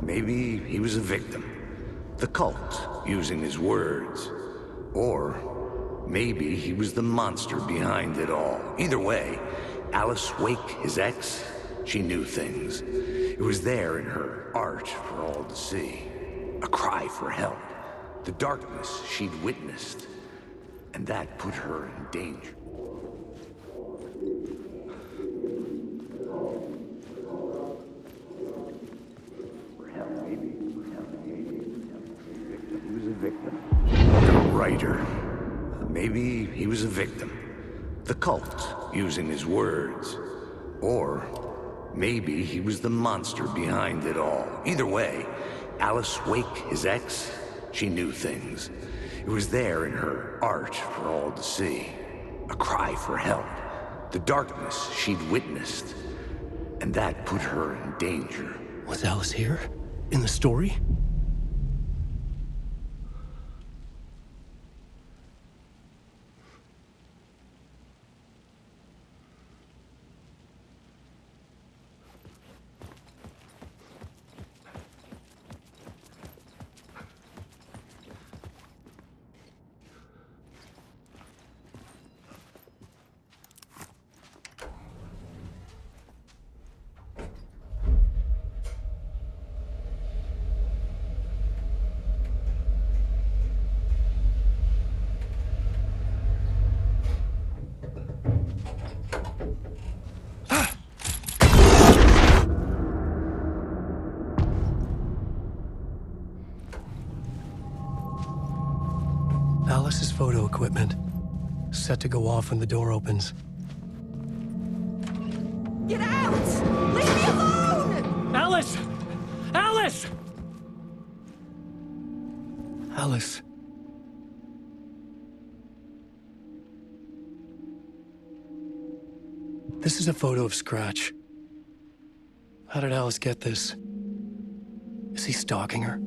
Maybe he was a victim. The cult, using his words. Or maybe he was the monster behind it all. Either way, Alice Wake, his ex, she knew things. It was there in her art for all to see. A cry for help. The darkness she'd witnessed. And that put her in danger. Maybe he was a victim. The cult, using his words. Or maybe he was the monster behind it all. Either way, Alice Wake, his ex, she knew things. It was there in her art for all to see. A cry for help. The darkness she'd witnessed. And that put her in danger. Was Alice here? In the story? Alice's photo equipment. Set to go off when the door opens. Get out! Leave me alone! Alice! Alice! Alice. This is a photo of Scratch. How did Alice get this? Is he stalking her?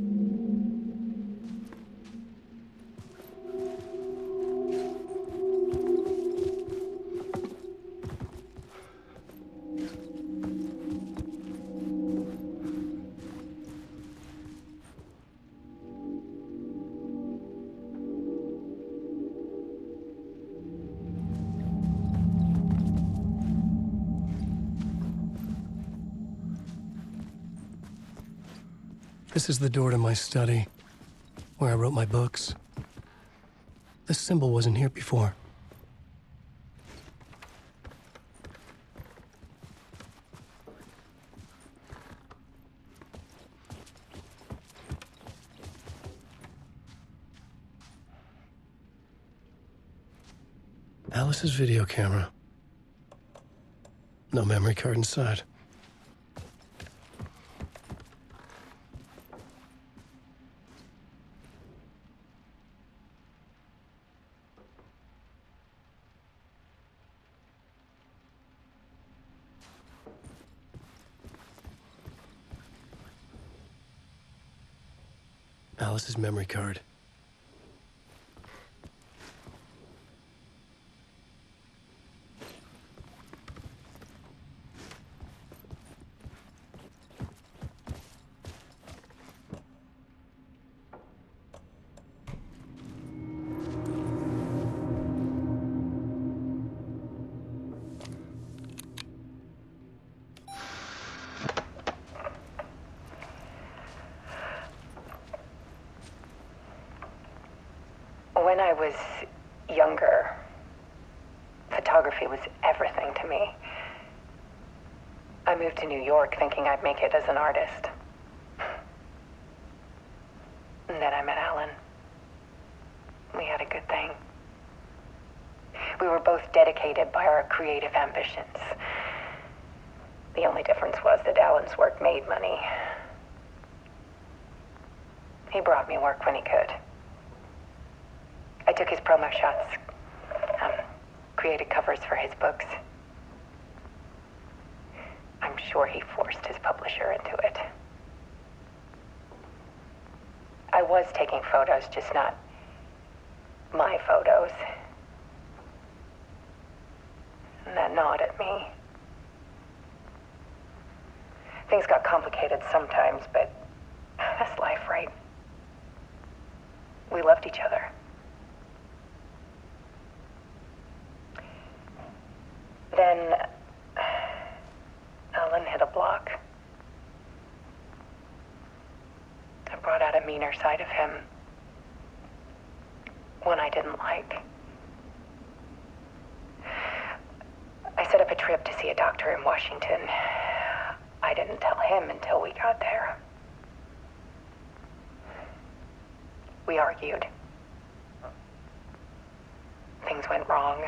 This is the door to my study, where I wrote my books. This symbol wasn't here before. Alice's video camera. No memory card inside. Alice's memory card. When I was younger, photography was everything to me. I moved to New York thinking I'd make it as an artist. And then I met Alan. We had a good thing. We were both dedicated by our creative ambitions. The only difference was that Alan's work made money. He brought me work when he could. I took his promo shots, created covers for his books. I'm sure he forced his publisher into it. I was taking photos, just not my photos. And that gnawed at me. Things got complicated sometimes, but that's life, right? We loved each other. Then Alan hit a block. I brought out a meaner side of him. One I didn't like. I set up a trip to see a doctor in Washington. I didn't tell him until we got there. We argued. Things went wrong.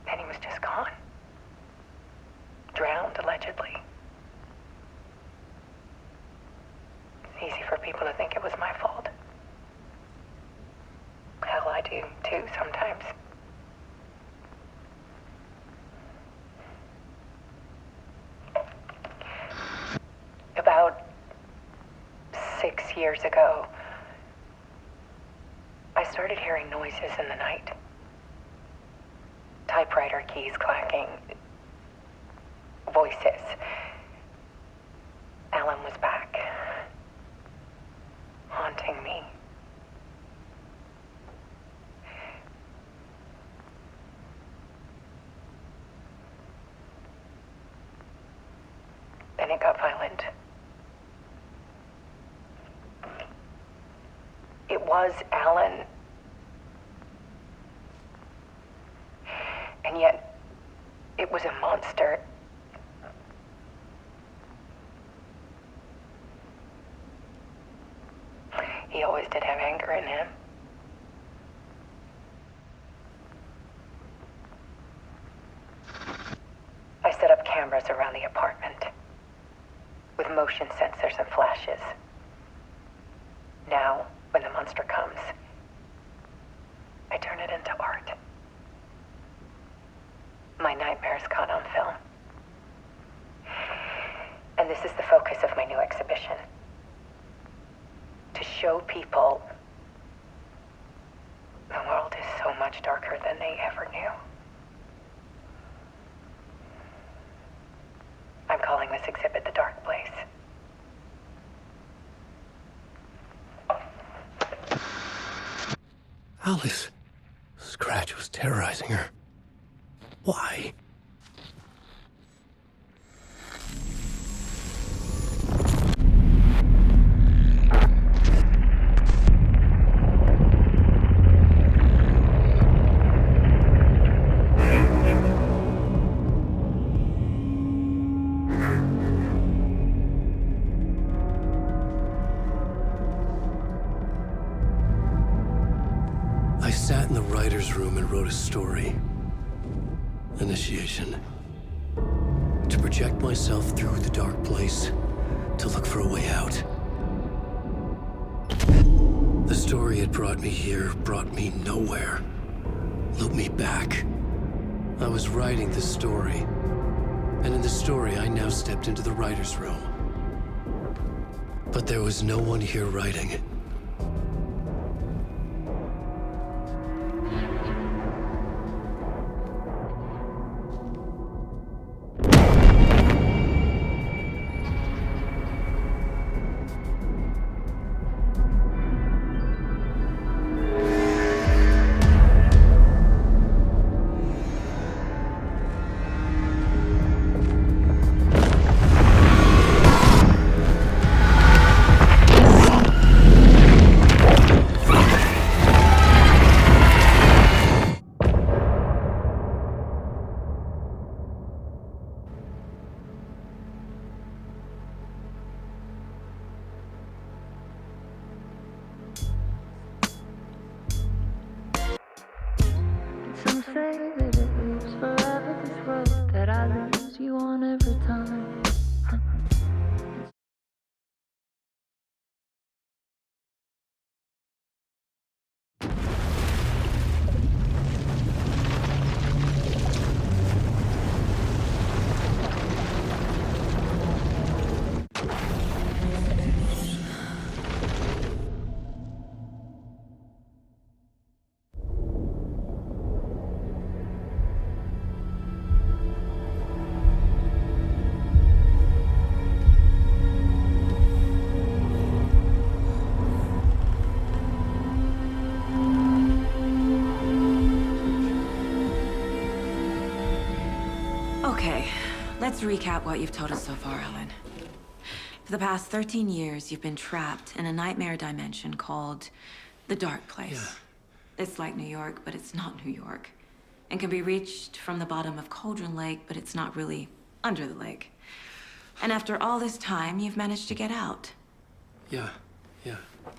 And he was just gone. Drowned, allegedly. It's easy for people to think it was my fault. Hell, I do too sometimes. About 6 years ago, I started hearing noises in the night. Typewriter keys clacking. Voices. Alan was back. Haunting me. Then it got violent. It was Alan. And yet, it was a monster. He always did have anger in him. I set up cameras around the apartment with motion sensors and flashes. Now, when the monster comes, I turn it into art. My nightmares caught on film. And this is the focus of my new exhibition. To show people the world is so much darker than they ever knew. I'm calling this exhibit The Dark Place. Alice. Scratch was terrorizing her. Why? I sat in the writer's room and wrote a story. Initiation. To project myself through the dark place, to look for a way out. The story had brought me here, brought me nowhere. Looped me back. I was writing the story. And in the story, I now stepped into the writer's room. But there was no one here writing. Some say that it moves forever, this road that I lose you on every time. Okay, let's recap what you've told us so far, Alan. For the past 13 years, you've been trapped in a nightmare dimension called the Dark Place. Yeah. It's like New York, but it's not New York. And can be reached from the bottom of Cauldron Lake, but it's not really under the lake. And after all this time, you've managed to get out. Yeah.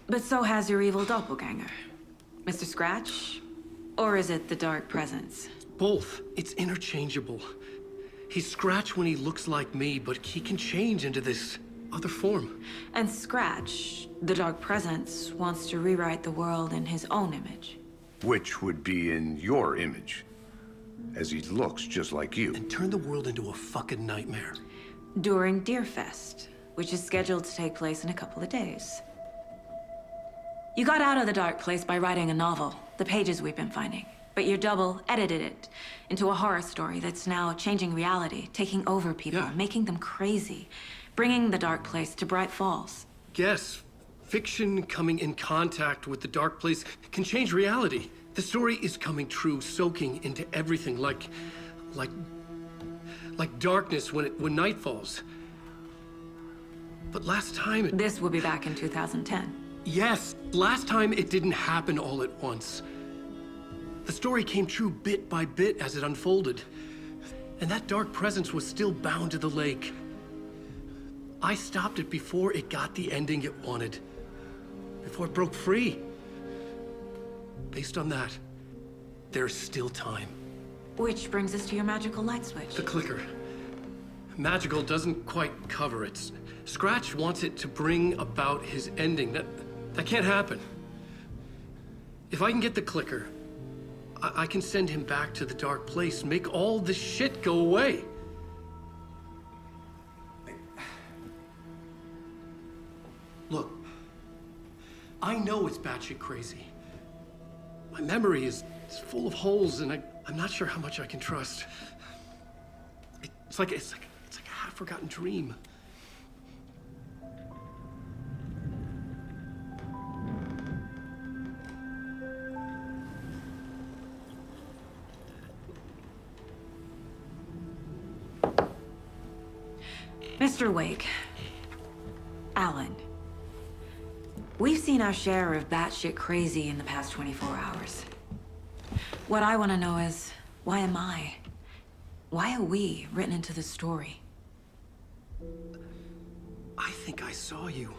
But so has your evil doppelganger. Mr. Scratch? Or is it the Dark Presence? Both. It's interchangeable. He's Scratch when he looks like me, but he can change into this other form. And Scratch, the Dark Presence, wants to rewrite the world in his own image. Which would be in your image, as he looks just like you. And turn the world into a fucking nightmare. During Deerfest, which is scheduled to take place in a couple of days. You got out of the Dark Place by writing a novel, the pages we've been finding. But your double edited it into a horror story that's now changing reality, taking over people, Yeah. making them crazy, bringing the Dark Place to Bright Falls. Yes, fiction coming in contact with the Dark Place can change reality. The story is coming true, soaking into everything like darkness when night falls. But last time it... This will be back in 2010. Yes, last time it didn't happen all at once. The story came true bit by bit as it unfolded. And that dark presence was still bound to the lake. I stopped it before it got the ending it wanted. Before it broke free. Based on that, there's still time. Which brings us to your magical light switch. The clicker. Magical doesn't quite cover it. Scratch wants it to bring about his ending. That can't happen. If I can get the clicker, I can send him back to the Dark Place, make all this shit go away. Look, I know it's batshit crazy. My memory is full of holes, and I'm not sure how much I can trust. It's like a half-forgotten dream. Mr. Wake. Alan. We've seen our share of batshit crazy in the past 24 hours. What I want to know is, why am I? Why are we written into the story? I think I saw you.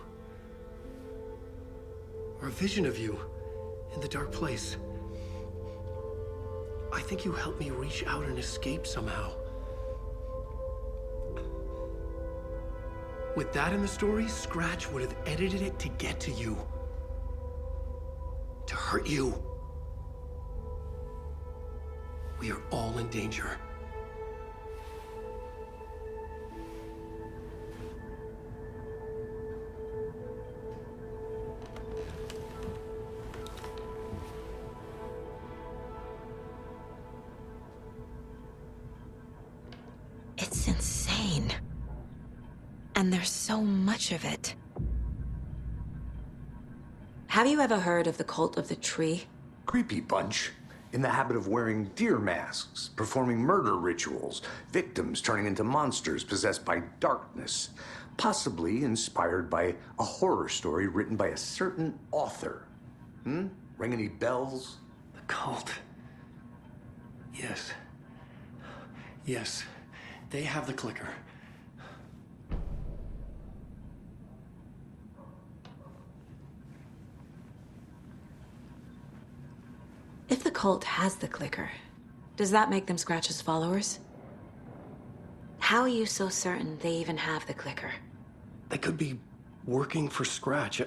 Or a vision of you in the Dark Place. I think you helped me reach out and escape somehow. With that in the story, Scratch would have edited it to get to you. To hurt you. We are all in danger. It's insane. And there's so much of it. Have you ever heard of the Cult of the Tree? Creepy bunch. In the habit of wearing deer masks, performing murder rituals, victims turning into monsters possessed by darkness, possibly inspired by a horror story written by a certain author. Ring any bells? The cult. Yes. Yes. They have the clicker. If the cult has the clicker, does that make them Scratch's followers? How are you so certain they even have the clicker? They could be working for Scratch.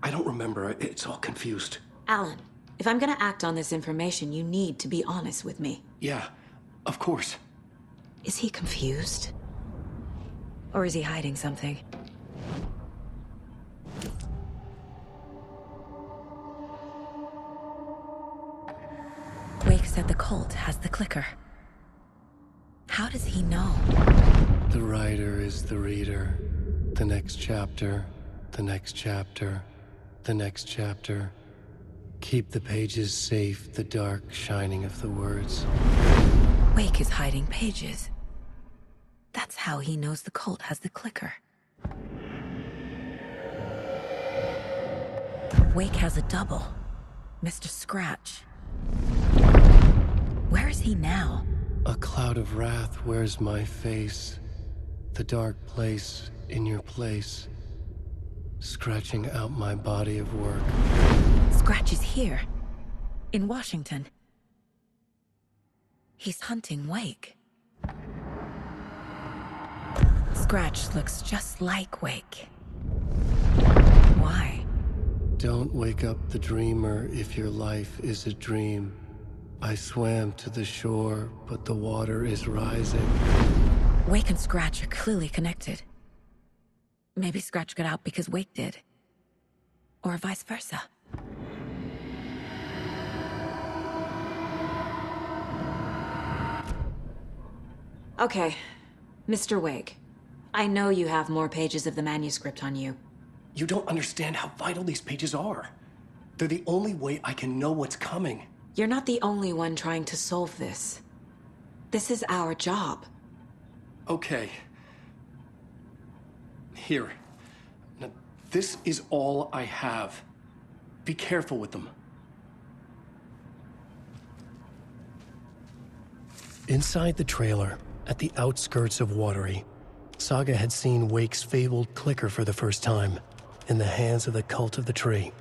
I don't remember. It's all confused. Alan, if I'm gonna act on this information, you need to be honest with me. Yeah, of course. Is he confused? Or is he hiding something? Wake said the cult has the clicker. How does he know? The writer is the reader. The next chapter, the next chapter, the next chapter. Keep the pages safe, the dark shining of the words. Wake is hiding pages. That's how he knows the cult has the clicker. Wake has a double. Mr. Scratch. Where is he now? A cloud of wrath wears my face. The dark place in your place. Scratching out my body of work. Scratch is here. In Washington. He's hunting Wake. Scratch looks just like Wake. Why? Don't wake up the dreamer if your life is a dream. I swam to the shore, but the water is rising. Wake and Scratch are clearly connected. Maybe Scratch got out because Wake did. Or vice versa. Okay, Mr. Wake. I know you have more pages of the manuscript on you. You don't understand how vital these pages are. They're the only way I can know what's coming. You're not the only one trying to solve this. This is our job. Okay. Here. Now, this is all I have. Be careful with them. Inside the trailer, at the outskirts of Watery, Saga had seen Wake's fabled clicker for the first time, in the hands of the Cult of the Tree.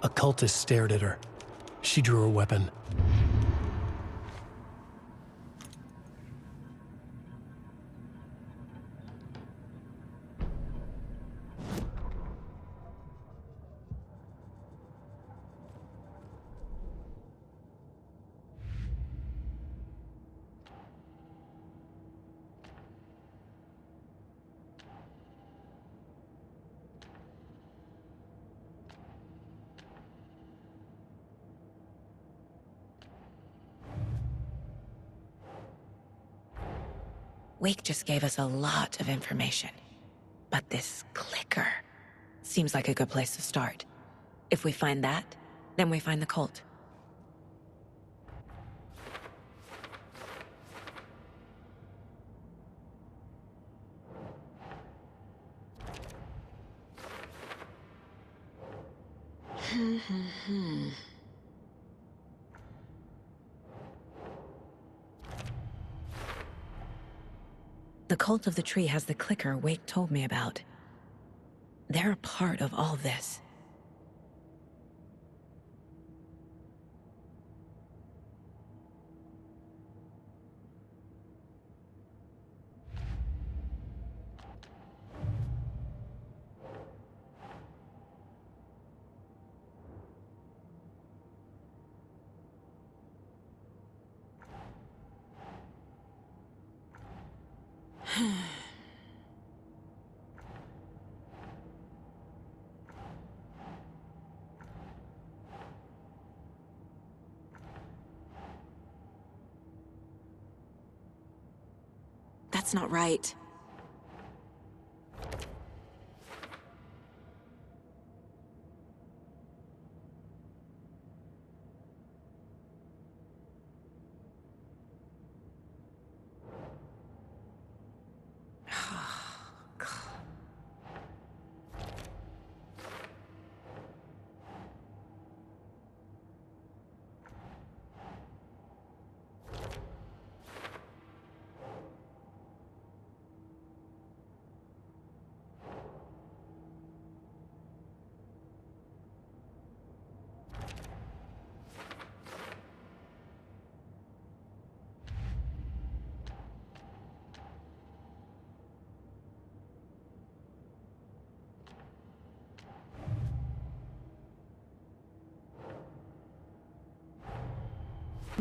A cultist stared at her. She drew her weapon. Wake just gave us a lot of information. But this clicker seems like a good place to start. If we find that, then we find the cult. The Cult of the Tree has the clicker Wake told me about. They're a part of all this. That's not right.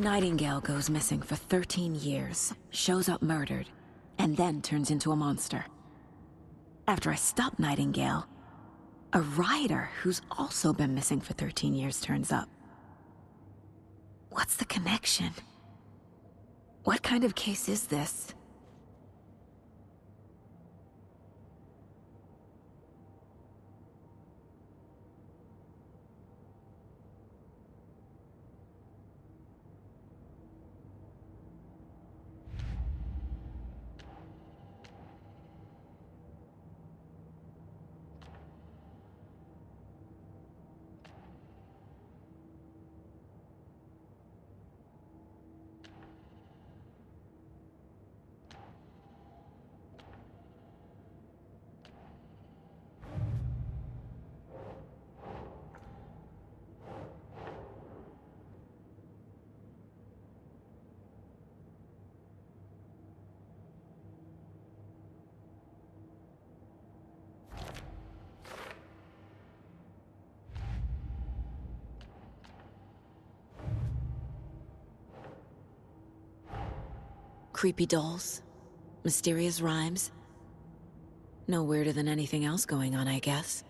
Nightingale goes missing for 13 years, shows up murdered, and then turns into a monster. After I stop Nightingale, a rider who's also been missing for 13 years turns up. What's the connection? What kind of case is this? Creepy dolls. Mysterious rhymes. No weirder than anything else going on, I guess.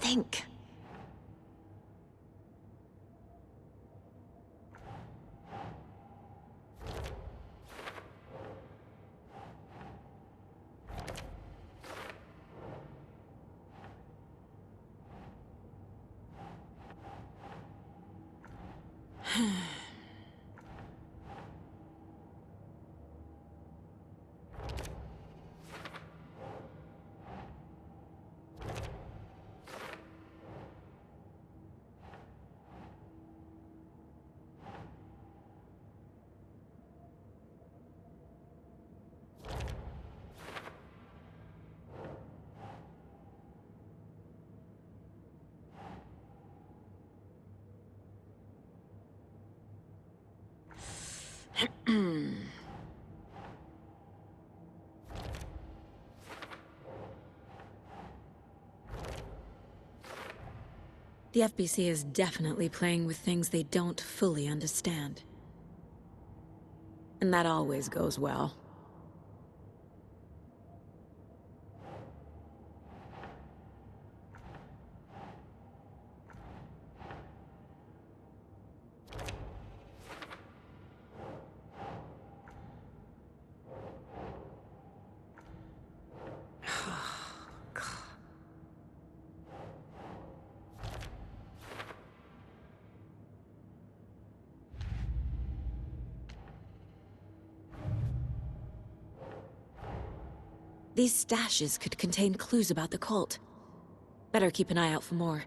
Think. The FBC is definitely playing with things they don't fully understand. And that always goes well. These stashes could contain clues about the cult. Better keep an eye out for more.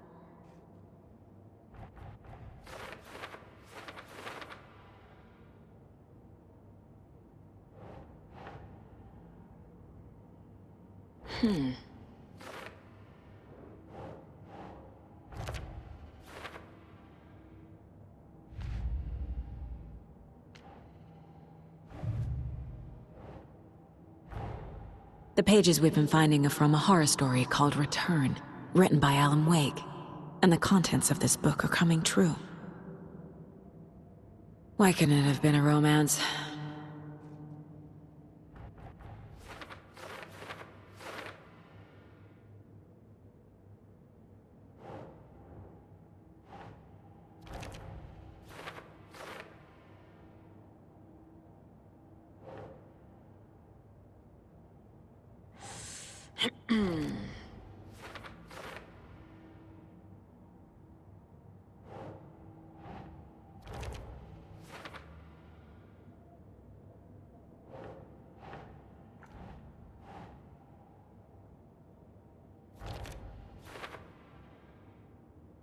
The pages we've been finding are from a horror story called Return, written by Alan Wake. And the contents of this book are coming true. Why couldn't it have been a romance?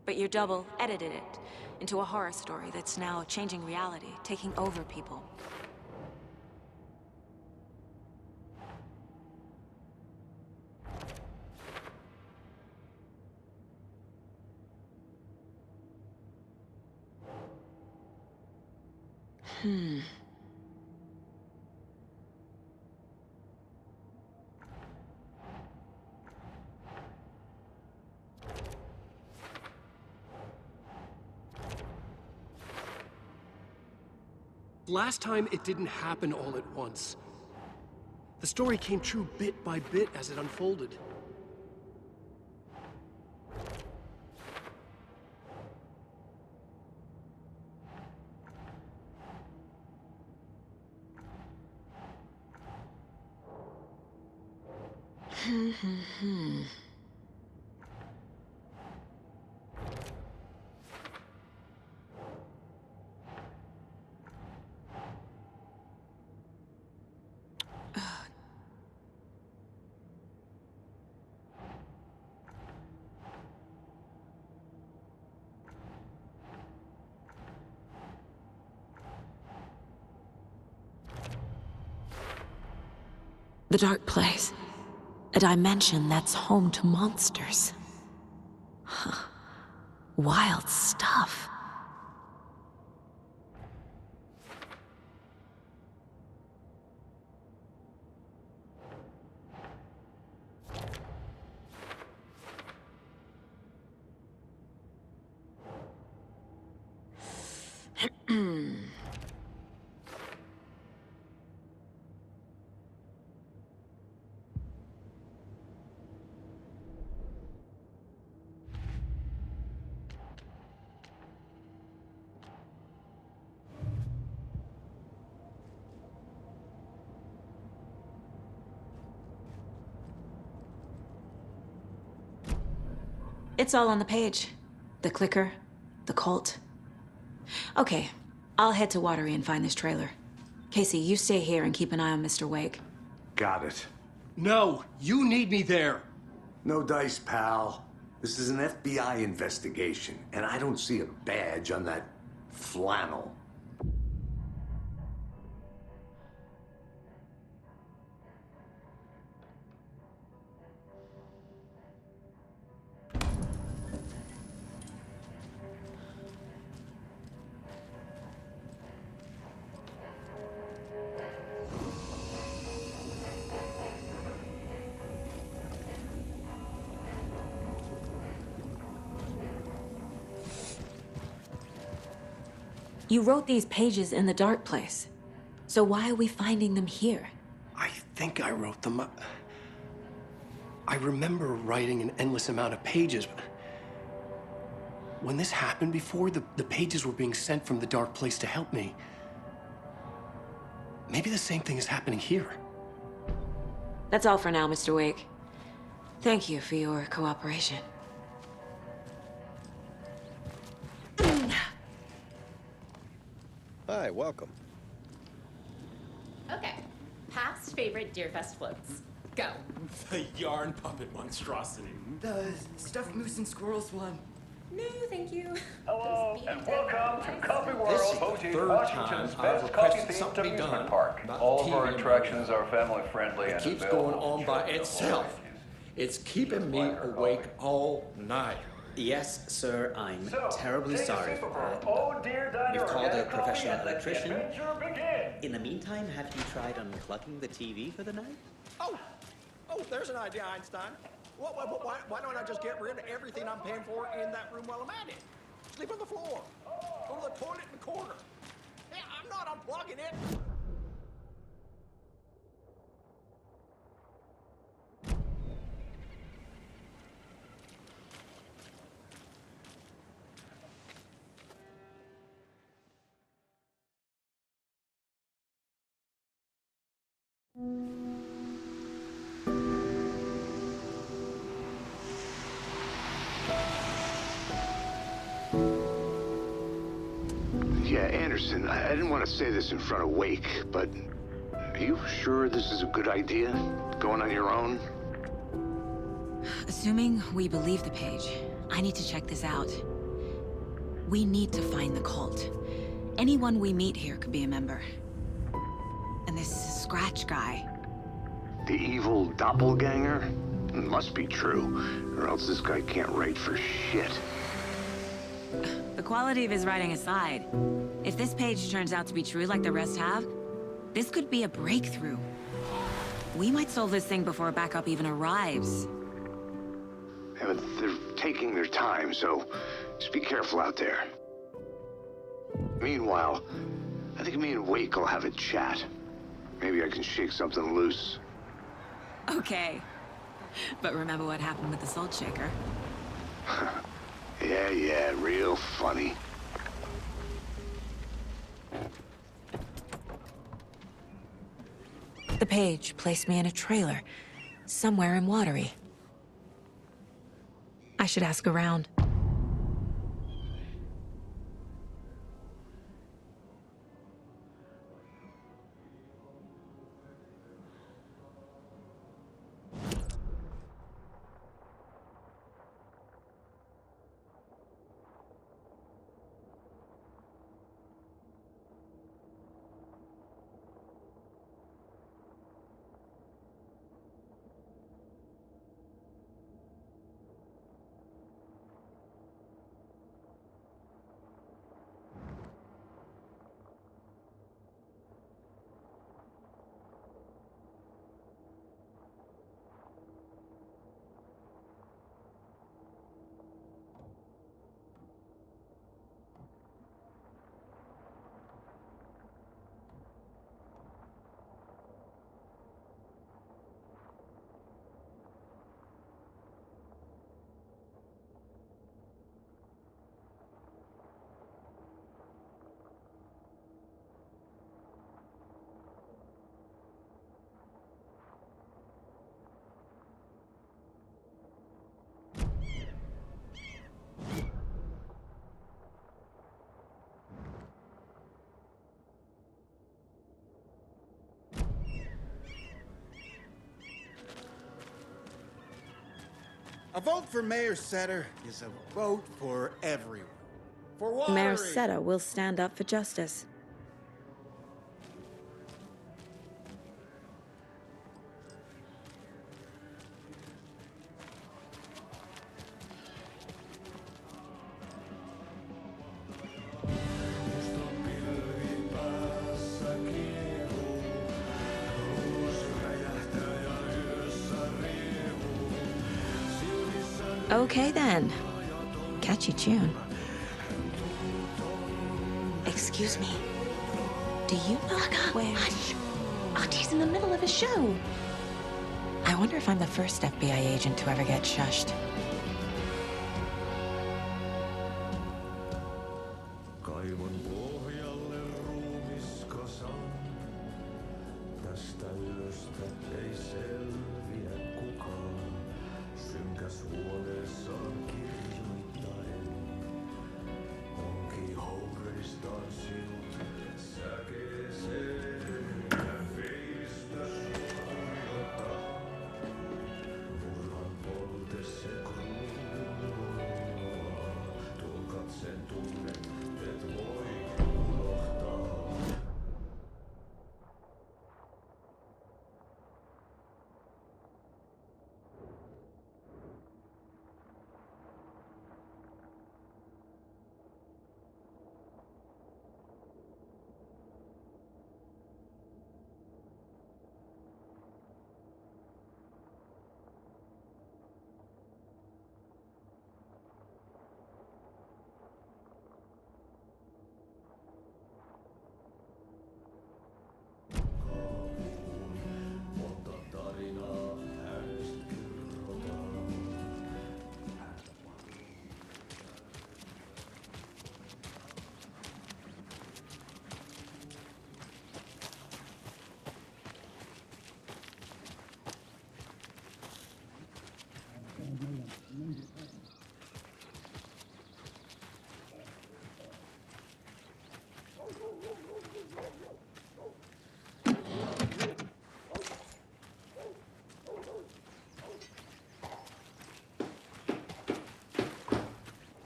But your double edited it into a horror story that's now changing reality, taking over people. Last time, it didn't happen all at once. The story came true bit by bit as it unfolded. The Dark Place. A dimension that's home to monsters. Huh. Wild stuff. It's all on the page. The clicker, the cult. Okay, I'll head to Watery and find this trailer. Casey, you stay here and keep an eye on Mr. Wake. Got it. No, you need me there. No dice, pal. This is an FBI investigation, and I don't see a badge on that flannel. You wrote these pages in the Dark Place. So why are we finding them here? I think I wrote them. I remember writing an endless amount of pages. When this happened before, the pages were being sent from the Dark Place to help me. Maybe the same thing is happening here. That's all for now, Mr. Wake. Thank you for your cooperation. Hi, welcome. Okay. Past favorite Deerfest floats. Go. The yarn puppet monstrosity. The stuffed moose and squirrels one. No, thank you. Hello, Those and being welcome to dead Coffee mice. This World, is the hosting third Washington's time I've best requested coffee-themed something be amusement done park. about All of TV our and attractions radio. are family-friendly It and keeps available going on by to itself. It's keeping me awake all night. Yes, sir, I'm So, terribly take a sorry sip for of our that. Oh Dear Diner We've called a organic coffee professional and let the electrician. adventure begin. In the meantime, have you tried unplugging the TV for the night? Oh, there's an idea, Einstein. Why don't I just get rid of everything I'm paying for in that room while I'm at it? Sleep on the floor. Go to the toilet in the corner. Hey, I'm not unplugging it. Yeah, Anderson, I didn't want to say this in front of Wake, but are you sure this is a good idea? Going on your own? Assuming we believe the page, I need to check this out. We need to find the cult. Anyone we meet here could be a member. And this Scratch guy. The evil doppelganger? Must be true, or else this guy can't write for shit. The quality of his writing aside, if this page turns out to be true like the rest have, this could be a breakthrough. We might solve this thing before backup even arrives. Yeah, but they're taking their time, so just be careful out there. Meanwhile, I think me and Wake will have a chat. Maybe I can shake something loose. Okay. But remember what happened with the Salt Shaker? Yeah, real funny. The page placed me in a trailer, somewhere in Watery. I should ask around. A vote for Mayor Setter is a vote for everyone. For Watery. Mayor Setter will stand up for justice. Okay then. Catchy tune. Excuse me. Do you know where... Hush! Artie's in the middle of a show. I wonder if I'm the first FBI agent to ever get shushed.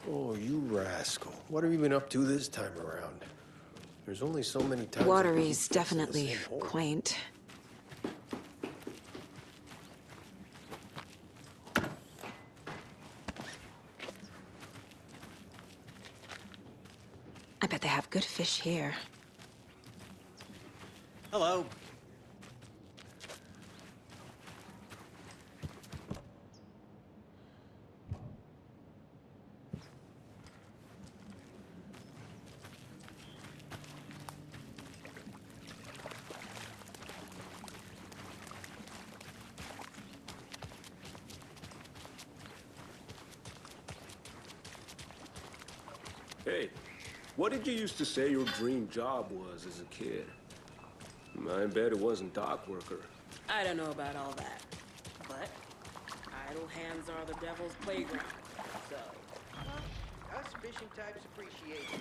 Oh, you rascal. What have you been up to this time around? There's only so many times... Watery's definitely quaint. I bet they have good fish here. Hello. Hey, what did you used to say your dream job was as a kid? I bet it wasn't dock worker. I don't know about all that, but idle hands are the devil's playground, so... Well, us fishing types appreciate you,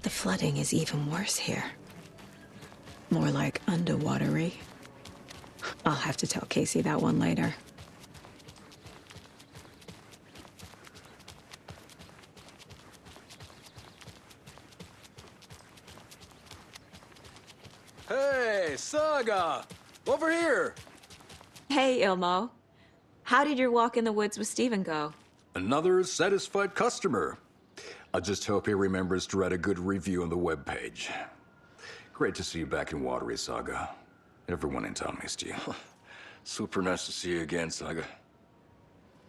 The flooding is even worse here. More like underwatery. I'll have to tell Casey that one later. Hey, Saga! Over here! Hey, Ilmo. How did your walk in the woods with Steven go? Another satisfied customer. I just hope he remembers to write a good review on the webpage. Great to see you back in Watery, Saga. Everyone in town missed you. Super nice to see you again, Saga.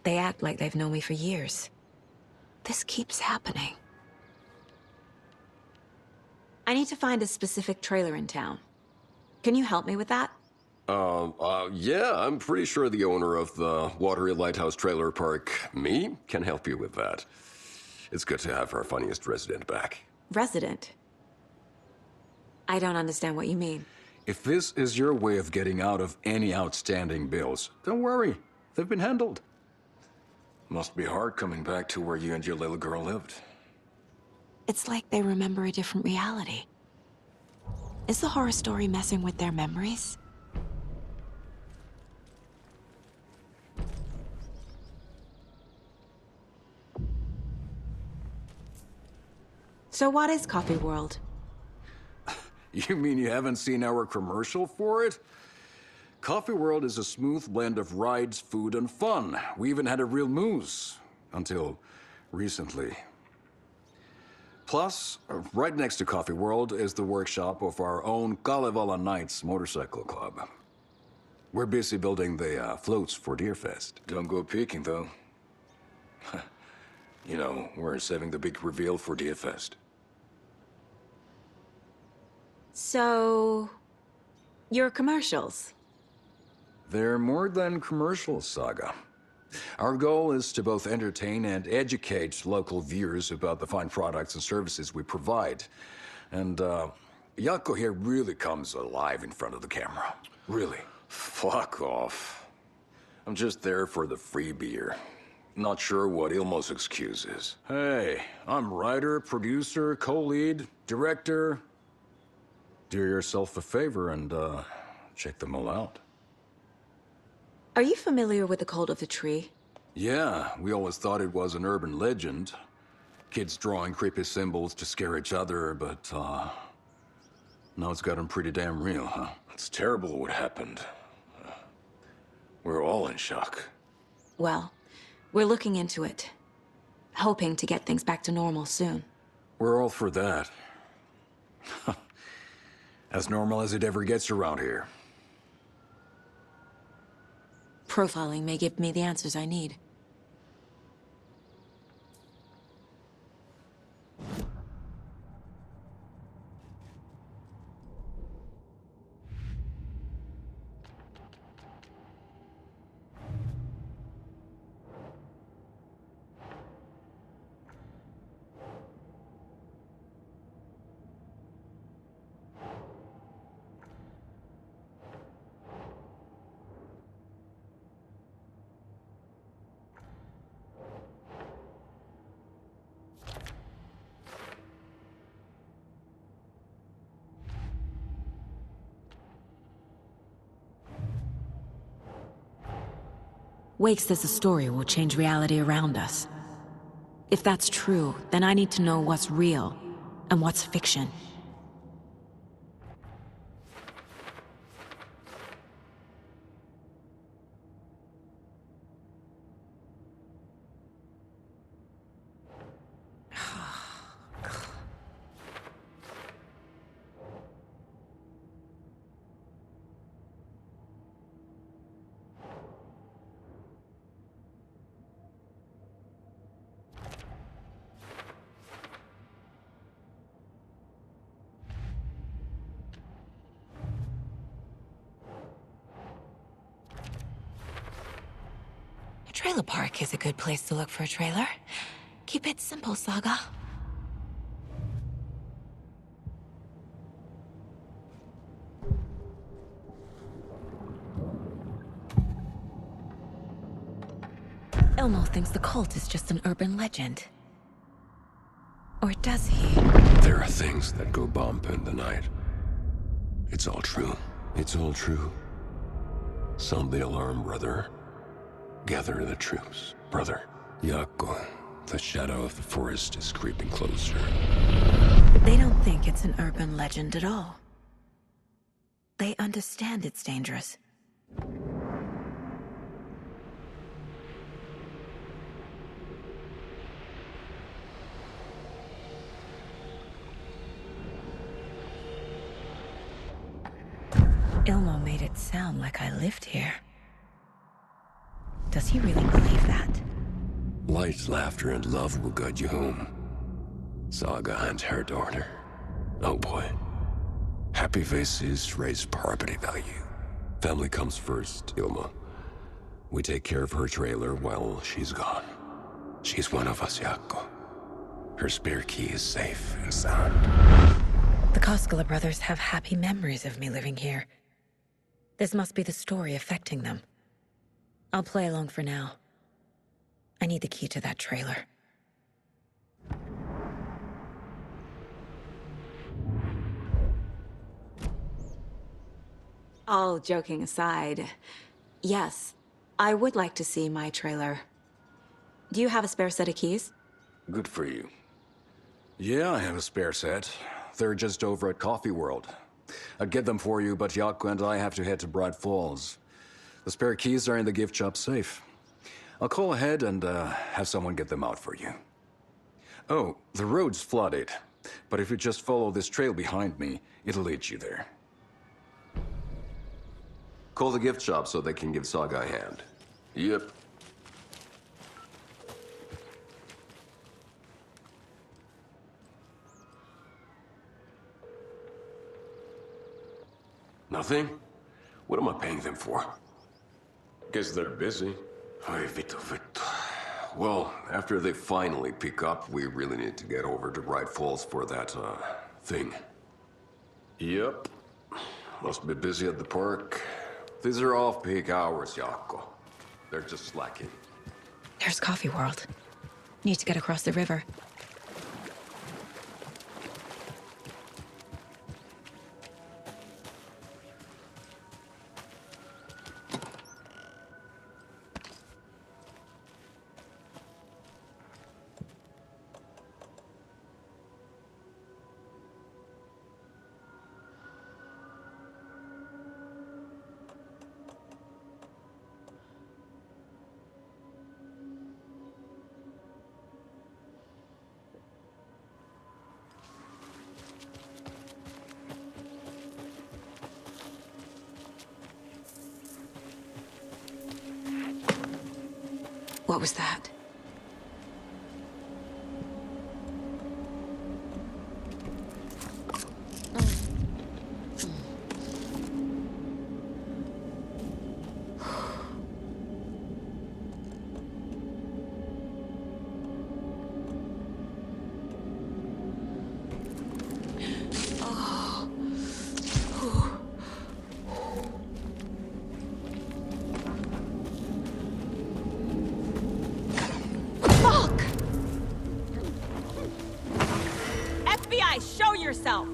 They act like they've known me for years. This keeps happening. I need to find a specific trailer in town. Can you help me with that? Yeah, I'm pretty sure the owner of the Watery Lighthouse Trailer Park, me, can help you with that. It's good to have our funniest resident back. Resident? I don't understand what you mean. If this is your way of getting out of any outstanding bills, don't worry. They've been handled. Must be hard coming back to where you and your little girl lived. It's like they remember a different reality. Is the horror story messing with their memories? So what is Coffee World? You mean you haven't seen our commercial for it? Coffee World is a smooth blend of rides, food, and fun. We even had a real moose. Until recently. Plus, right next to Coffee World is the workshop of our own Kalevala Knights Motorcycle Club. We're busy building the floats for Deerfest. Don't go peeking, though. You know, we're saving the big reveal for Deerfest. So... your commercials? They're more than commercials, Saga. Our goal is to both entertain and educate local viewers about the fine products and services we provide. And, Jaakko here really comes alive in front of the camera. Really. Fuck off. I'm just there for the free beer. Not sure what Ilmo's excuse is. Hey, I'm writer, producer, co-lead, director. Do yourself a favor and, check them all out. Are you familiar with the Cult of the Tree? Yeah, we always thought it was an urban legend. Kids drawing creepy symbols to scare each other, but, now it's gotten pretty damn real, huh? It's terrible what happened. We're all in shock. Well, we're looking into it. Hoping to get things back to normal soon. We're all for that. As normal as it ever gets around here. Profiling may give me the answers I need. Wake says the story will change reality around us. If that's true, then I need to know what's real and what's fiction. Trailer park is a good place to look for a trailer. Keep it simple, Saga. Ilmo thinks the cult is just an urban legend. Or does he? There are things that go bump in the night. It's all true. It's all true. Sound the alarm, brother. Gather the troops, brother. Jaakko, the shadow of the forest is creeping closer. They don't think it's an urban legend at all. They understand it's dangerous. Ilmo made it sound like I lived here. Does he really believe that? Light, laughter, and love will guide you home. Saga and her daughter. Oh boy. Happy faces raise property value. Family comes first, Ilmo. We take care of her trailer while she's gone. She's one of us, Jaakko. Her spare key is safe and sound. The Koskela brothers have happy memories of me living here. This must be the story affecting them. I'll play along for now. I need the key to that trailer. All joking aside, yes, I would like to see my trailer. Do you have a spare set of keys? Good for you. Yeah, I have a spare set. They're just over at Coffee World. I'd get them for you, but Jaakko and I have to head to Bright Falls. The spare keys are in the gift shop safe. I'll call ahead and have someone get them out for you. Oh, the road's flooded, but if you just follow this trail behind me, it'll lead you there. Call the gift shop so they can give Saga a hand. Yep. Nothing? What am I paying them for? Guess they're busy. Ay, Vito. Well, after they finally pick up, we really need to get over to Bright Falls for that, thing. Yep. Must be busy at the park. These are off-peak hours, Jaakko. They're just slacking. There's Coffee World. Need to get across the river. What was that? FBI, show yourself!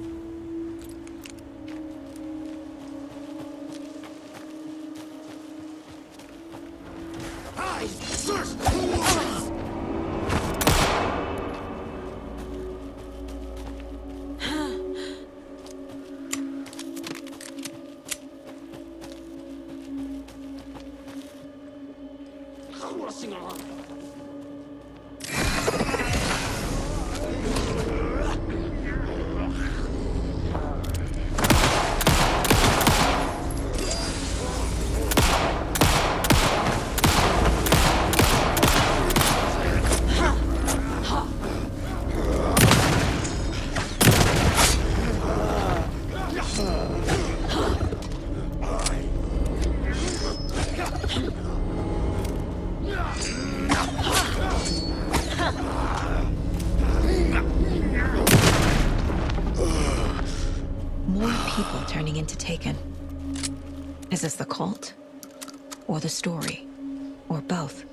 Turning into Taken. Is this the cult? Or the story? Or both?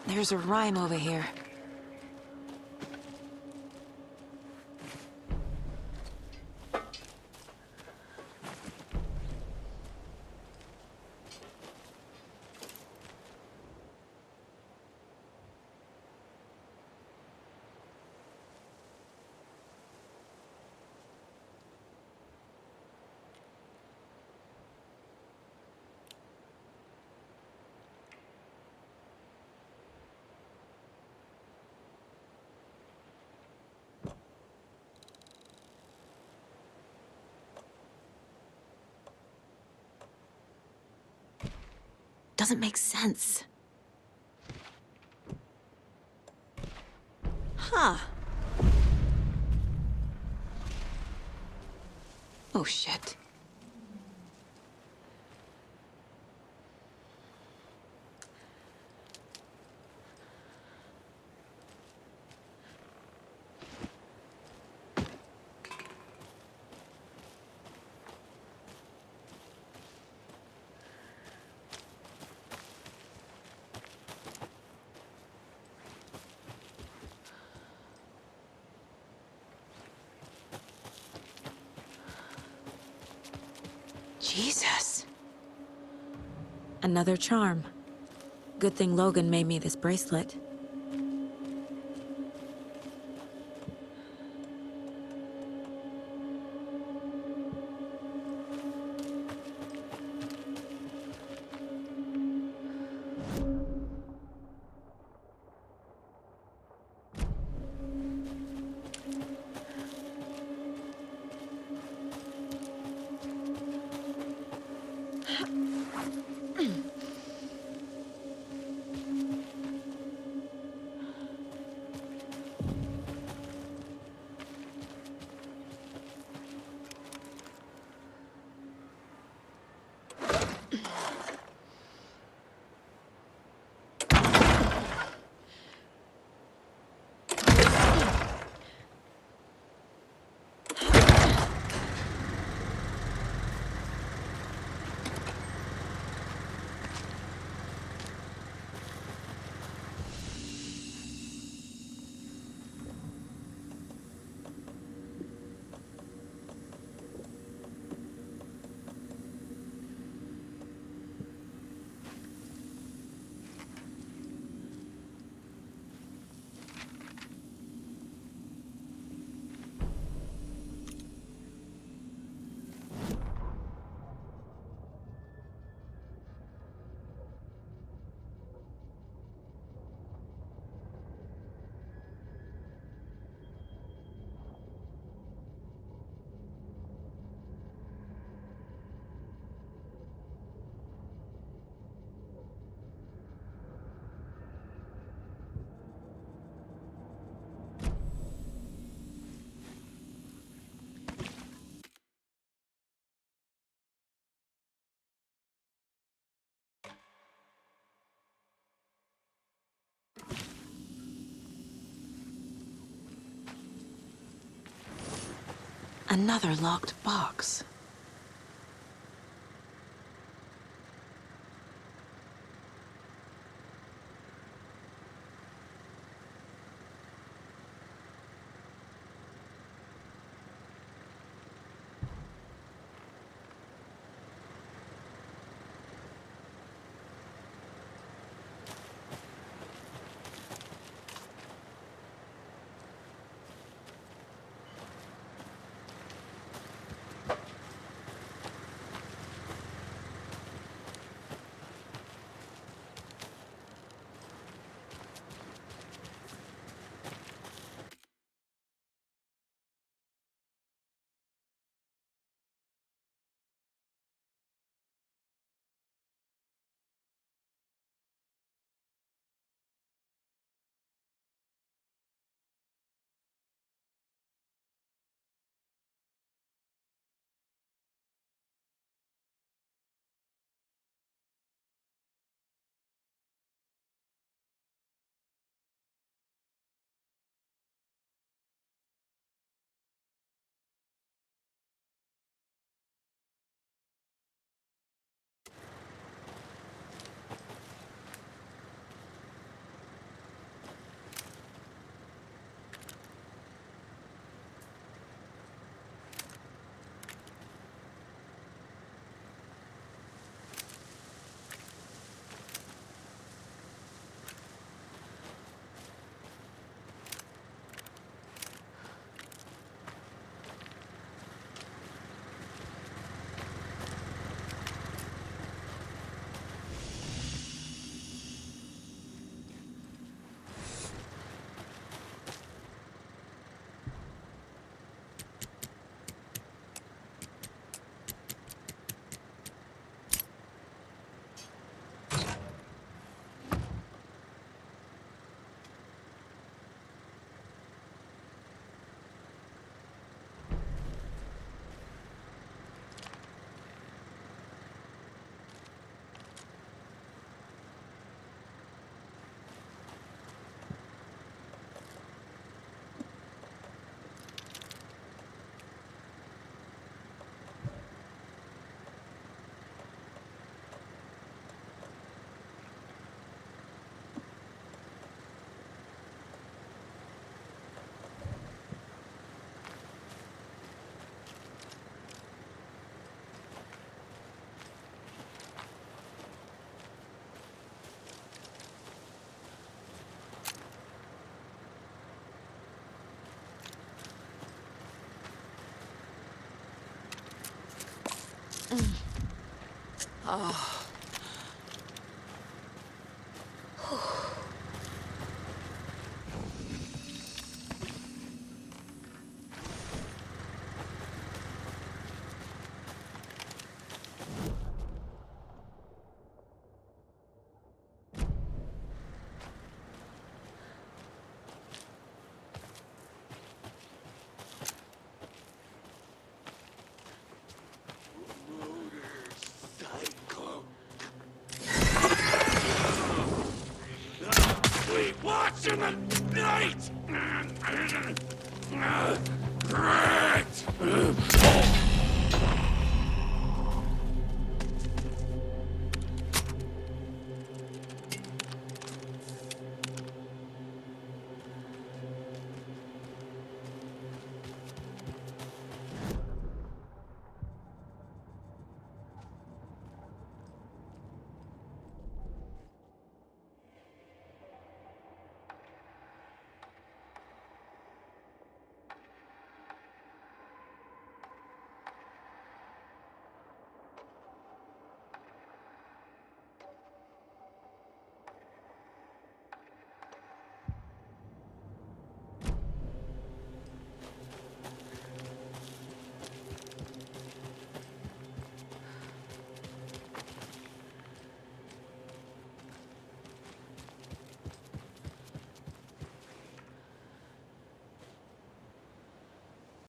There's a rhyme over here. Doesn't make sense. Huh. Oh, shit. Jesus. Another charm. Good thing Logan made me this bracelet. Another locked box. Oh. We watch in the night! Great!